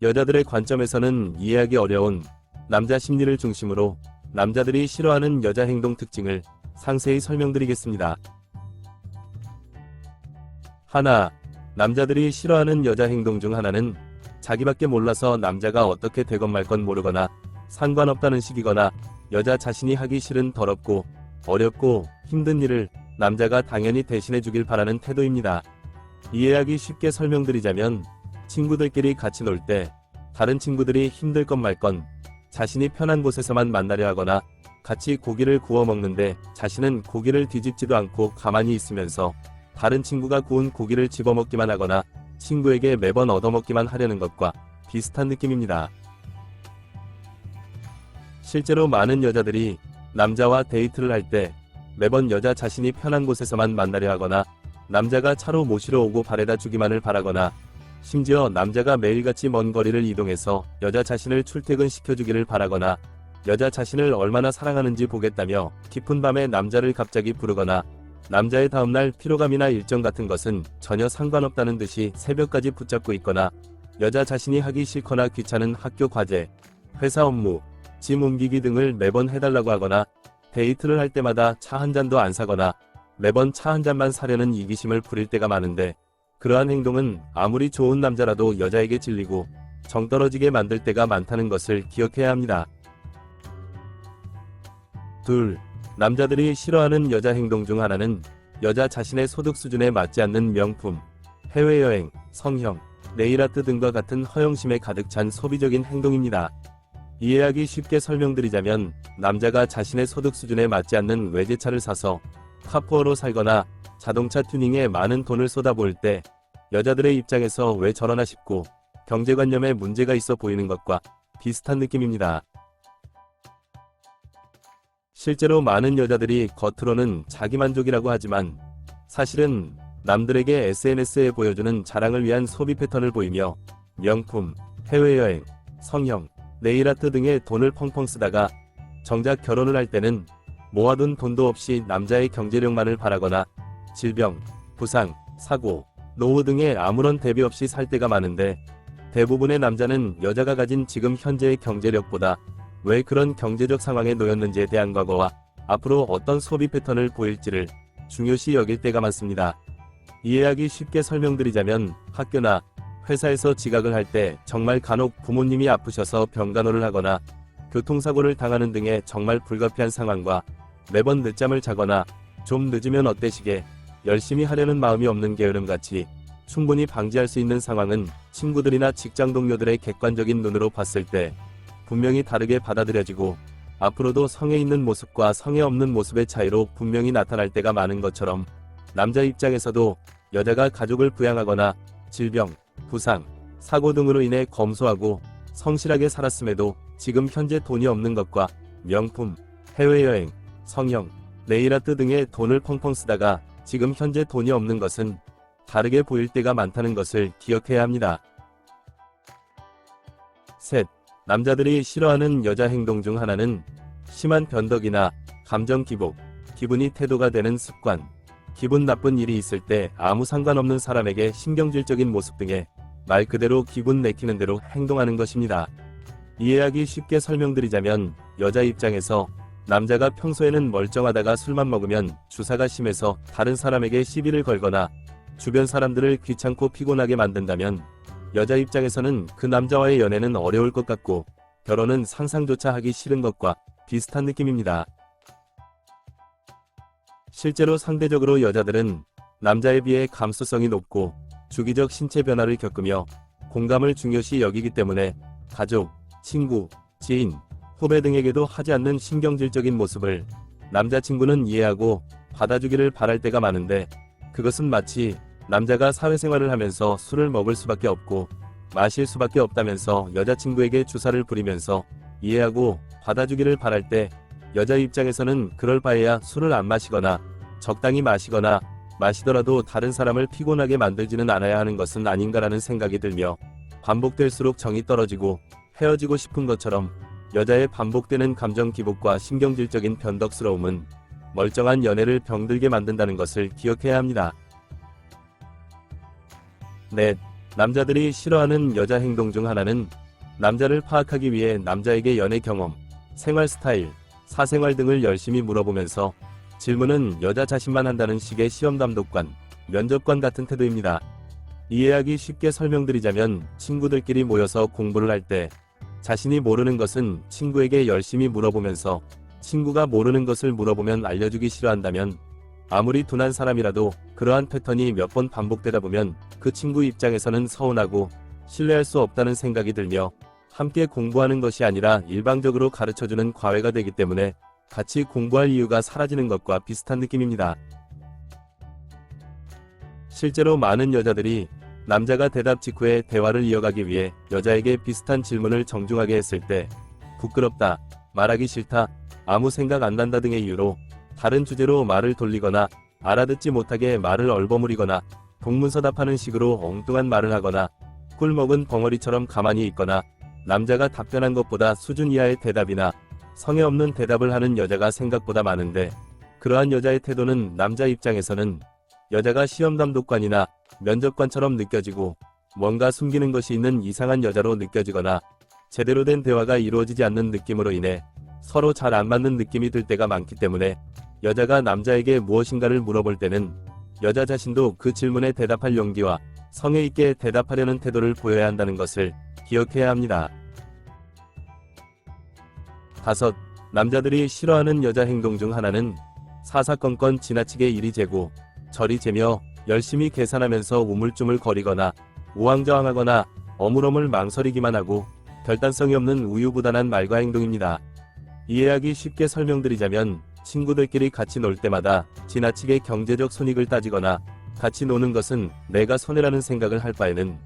여자들의 관점에서는 이해하기 어려운 남자 심리를 중심으로 남자들이 싫어하는 여자 행동 특징을 상세히 설명드리겠습니다. 하나, 남자들이 싫어하는 여자 행동 중 하나는 자기밖에 몰라서 남자가 어떻게 되건 말건 모르거나 상관없다는 식이거나 여자 자신이 하기 싫은 더럽고 어렵고 힘든 일을 남자가 당연히 대신해 주길 바라는 태도입니다. 이해하기 쉽게 설명드리자면 친구들끼리 같이 놀 때 다른 친구들이 힘들 건 말 건 자신이 편한 곳에서만 만나려 하거나 같이 고기를 구워 먹는데 자신은 고기를 뒤집지도 않고 가만히 있으면서 다른 친구가 구운 고기를 집어먹기만 하거나 친구에게 매번 얻어먹기만 하려는 것과 비슷한 느낌입니다. 실제로 많은 여자들이 남자와 데이트를 할 때 매번 여자 자신이 편한 곳에서만 만나려 하거나 남자가 차로 모시러 오고 바래다 주기만을 바라거나 심지어 남자가 매일같이 먼 거리를 이동해서 여자 자신을 출퇴근시켜주기를 바라거나 여자 자신을 얼마나 사랑하는지 보겠다며 깊은 밤에 남자를 갑자기 부르거나 남자의 다음날 피로감이나 일정 같은 것은 전혀 상관없다는 듯이 새벽까지 붙잡고 있거나 여자 자신이 하기 싫거나 귀찮은 학교 과제, 회사 업무, 짐 옮기기 등을 매번 해달라고 하거나 데이트를 할 때마다 차 한 잔도 안 사거나 매번 차 한 잔만 사려는 이기심을 부릴 때가 많은데 그러한 행동은 아무리 좋은 남자라도 여자에게 질리고 정 떨어지게 만들 때가 많다는 것을 기억해야 합니다. 둘, 남자들이 싫어하는 여자 행동 중 하나는 여자 자신의 소득 수준에 맞지 않는 명품, 해외여행, 성형, 네일아트 등과 같은 허영심에 가득 찬 소비적인 행동입니다. 이해하기 쉽게 설명드리자면 남자가 자신의 소득 수준에 맞지 않는 외제차를 사서 카푸어로 살거나 자동차 튜닝에 많은 돈을 쏟아부을 때 여자들의 입장에서 왜 저러나 싶고 경제관념에 문제가 있어 보이는 것과 비슷한 느낌입니다. 실제로 많은 여자들이 겉으로는 자기만족이라고 하지만 사실은 남들에게 SNS에 보여주는 자랑을 위한 소비 패턴을 보이며 명품, 해외여행, 성형, 네일아트 등에 돈을 펑펑 쓰다가 정작 결혼을 할 때는 모아둔 돈도 없이 남자의 경제력만을 바라거나 질병, 부상, 사고, 노후 등에 아무런 대비 없이 살 때가 많은데 대부분의 남자는 여자가 가진 지금 현재의 경제력보다 왜 그런 경제적 상황에 놓였는지에 대한 과거와 앞으로 어떤 소비 패턴을 보일지를 중요시 여길 때가 많습니다. 이해하기 쉽게 설명드리자면 학교나 회사에서 지각을 할 때 정말 간혹 부모님이 아프셔서 병간호를 하거나 교통사고를 당하는 등의 정말 불가피한 상황과 매번 늦잠을 자거나 좀 늦으면 어때시게 열심히 하려는 마음이 없는 게으름같이 충분히 방지할 수 있는 상황은 친구들이나 직장 동료들의 객관적인 눈으로 봤을 때 분명히 다르게 받아들여지고 앞으로도 성에 있는 모습과 성에 없는 모습의 차이로 분명히 나타날 때가 많은 것처럼 남자 입장에서도 여자가 가족을 부양하거나 질병, 부상, 사고 등으로 인해 검소하고 성실하게 살았음에도 지금 현재 돈이 없는 것과 명품, 해외여행, 성형, 네일아트 등에 돈을 펑펑 쓰다가 지금 현재 돈이 없는 것은 다르게 보일 때가 많다는 것을 기억해야 합니다. 셋, 남자들이 싫어하는 여자 행동 중 하나는 심한 변덕이나 감정 기복, 기분이 태도가 되는 습관, 기분 나쁜 일이 있을 때 아무 상관없는 사람에게 신경질적인 모습 등의 말 그대로 기분 내키는 대로 행동하는 것입니다. 이해하기 쉽게 설명드리자면 여자 입장에서 남자가 평소에는 멀쩡하다가 술만 먹으면 주사가 심해서 다른 사람에게 시비를 걸거나 주변 사람들을 귀찮고 피곤하게 만든다면 여자 입장에서는 그 남자와의 연애는 어려울 것 같고 결혼은 상상조차 하기 싫은 것과 비슷한 느낌입니다. 실제로 상대적으로 여자들은 남자에 비해 감수성이 높고 주기적 신체 변화를 겪으며 공감을 중요시 여기기 때문에 가족, 친구, 지인, 후배 등에게도 하지 않는 신경질적인 모습을 남자친구는 이해하고 받아주기를 바랄 때가 많은데 그것은 마치 남자가 사회생활을 하면서 술을 먹을 수밖에 없고 마실 수밖에 없다면서 여자친구에게 주사를 부리면서 이해하고 받아주기를 바랄 때 여자 입장에서는 그럴 바에야 술을 안 마시거나 적당히 마시거나 마시더라도 다른 사람을 피곤하게 만들지는 않아야 하는 것은 아닌가라는 생각이 들며 반복될수록 정이 떨어지고 헤어지고 싶은 것처럼 여자의 반복되는 감정 기복과 신경질적인 변덕스러움은 멀쩡한 연애를 병들게 만든다는 것을 기억해야 합니다. 넷, 남자들이 싫어하는 여자 행동 중 하나는 남자를 파악하기 위해 남자에게 연애 경험, 생활 스타일, 사생활 등을 열심히 물어보면서 질문은 여자 자신만 한다는 식의 시험 감독관, 면접관 같은 태도입니다. 이해하기 쉽게 설명드리자면 친구들끼리 모여서 공부를 할 때 자신이 모르는 것은 친구에게 열심히 물어보면서 친구가 모르는 것을 물어보면 알려주기 싫어한다면 아무리 둔한 사람이라도 그러한 패턴이 몇 번 반복되다 보면 그 친구 입장에서는 서운하고 신뢰할 수 없다는 생각이 들며 함께 공부하는 것이 아니라 일방적으로 가르쳐주는 과외가 되기 때문에 같이 공부할 이유가 사라지는 것과 비슷한 느낌입니다. 실제로 많은 여자들이 남자가 대답 직후에 대화를 이어가기 위해 여자에게 비슷한 질문을 정중하게 했을 때 부끄럽다, 말하기 싫다, 아무 생각 안 난다 등의 이유로 다른 주제로 말을 돌리거나 알아듣지 못하게 말을 얼버무리거나 동문서답하는 식으로 엉뚱한 말을 하거나 꿀먹은 벙어리처럼 가만히 있거나 남자가 답변한 것보다 수준 이하의 대답이나 성의 없는 대답을 하는 여자가 생각보다 많은데, 그러한 여자의 태도는 남자 입장에서는 여자가 시험 감독관이나 면접관처럼 느껴지고 뭔가 숨기는 것이 있는 이상한 여자로 느껴지거나 제대로 된 대화가 이루어지지 않는 느낌으로 인해 서로 잘 안 맞는 느낌이 들 때가 많기 때문에 여자가 남자에게 무엇인가를 물어볼 때는 여자 자신도 그 질문에 대답할 용기와 성의 있게 대답하려는 태도를 보여야 한다는 것을 기억해야 합니다. 5. 남자들이 싫어하는 여자 행동 중 하나는 사사건건 지나치게 이리 재고 저리 재며 열심히 계산하면서 우물쭈물 거리거나 우왕좌왕하거나 어물어물 망설이기만 하고 결단성이 없는 우유부단한 말과 행동입니다. 이해하기 쉽게 설명드리자면 친구들끼리 같이 놀 때마다 지나치게 경제적 손익을 따지거나 같이 노는 것은 내가 손해라는 생각을 할 바에는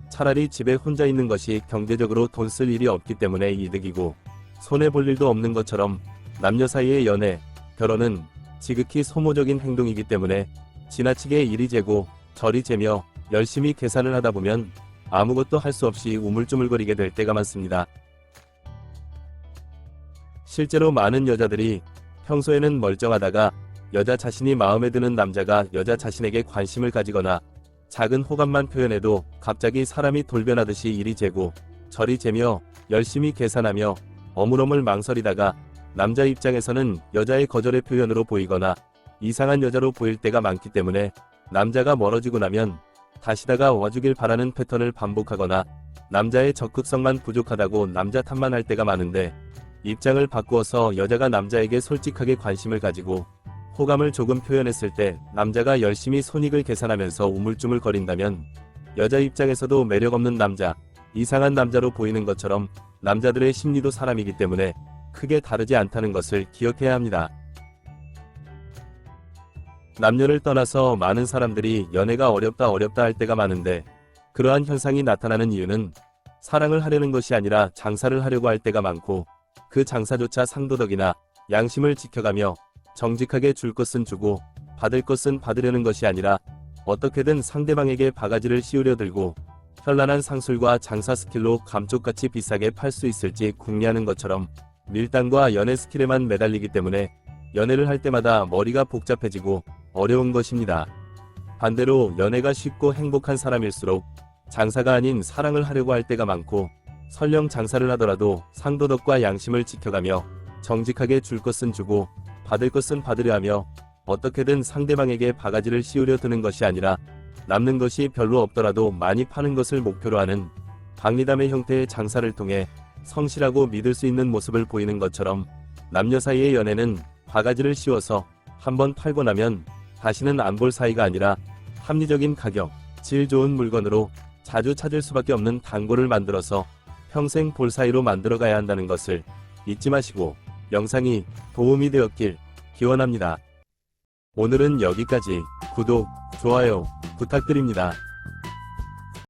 차라리 집에 혼자 있는 것이 경제적으로 돈 쓸 일이 없기 때문에 이득이고 손해볼 일도 없는 것처럼 남녀 사이의 연애, 결혼은 지극히 소모적인 행동이기 때문에 지나치게 이리 재고 저리 재며 열심히 계산을 하다 보면 아무것도 할 수 없이 우물쭈물거리게 될 때가 많습니다. 실제로 많은 여자들이 평소에는 멀쩡하다가 여자 자신이 마음에 드는 남자가 여자 자신에게 관심을 가지거나 작은 호감만 표현해도 갑자기 사람이 돌변하듯이 이리 재고 저리 재며 열심히 계산하며 어물어물 망설이다가 남자 입장에서는 여자의 거절의 표현으로 보이거나 이상한 여자로 보일 때가 많기 때문에 남자가 멀어지고 나면 다시다가 와주길 바라는 패턴을 반복하거나 남자의 적극성만 부족하다고 남자 탓만 할 때가 많은데, 입장을 바꾸어서 여자가 남자에게 솔직하게 관심을 가지고 호감을 조금 표현했을 때 남자가 열심히 손익을 계산하면서 우물쭈물 거린다면 여자 입장에서도 매력없는 남자, 이상한 남자로 보이는 것처럼 남자들의 심리도 사람이기 때문에 크게 다르지 않다는 것을 기억해야 합니다. 남녀를 떠나서 많은 사람들이 연애가 어렵다 할 때가 많은데, 그러한 현상이 나타나는 이유는 사랑을 하려는 것이 아니라 장사를 하려고 할 때가 많고, 그 장사조차 상도덕이나 양심을 지켜가며 정직하게 줄 것은 주고 받을 것은 받으려는 것이 아니라 어떻게든 상대방에게 바가지를 씌우려 들고 현란한 상술과 장사 스킬로 감쪽같이 비싸게 팔 수 있을지 궁리하는 것처럼 밀당과 연애 스킬에만 매달리기 때문에 연애를 할 때마다 머리가 복잡해지고 어려운 것입니다. 반대로 연애가 쉽고 행복한 사람일수록 장사가 아닌 사랑을 하려고 할 때가 많고, 설령 장사를 하더라도 상도덕과 양심을 지켜가며 정직하게 줄 것은 주고 받을 것은 받으려 하며 어떻게든 상대방에게 바가지를 씌우려 드는 것이 아니라 남는 것이 별로 없더라도 많이 파는 것을 목표로 하는 박리담의 형태의 장사를 통해 성실하고 믿을 수 있는 모습을 보이는 것처럼, 남녀 사이의 연애는 바가지를 씌워서 한번 팔고 나면 다시는 안 볼 사이가 아니라 합리적인 가격, 질 좋은 물건으로 자주 찾을 수밖에 없는 단골을 만들어서 평생 볼 사이로 만들어가야 한다는 것을 잊지 마시고 영상이 도움이 되었길 기원합니다. 오늘은 여기까지. 구독, 좋아요 부탁드립니다.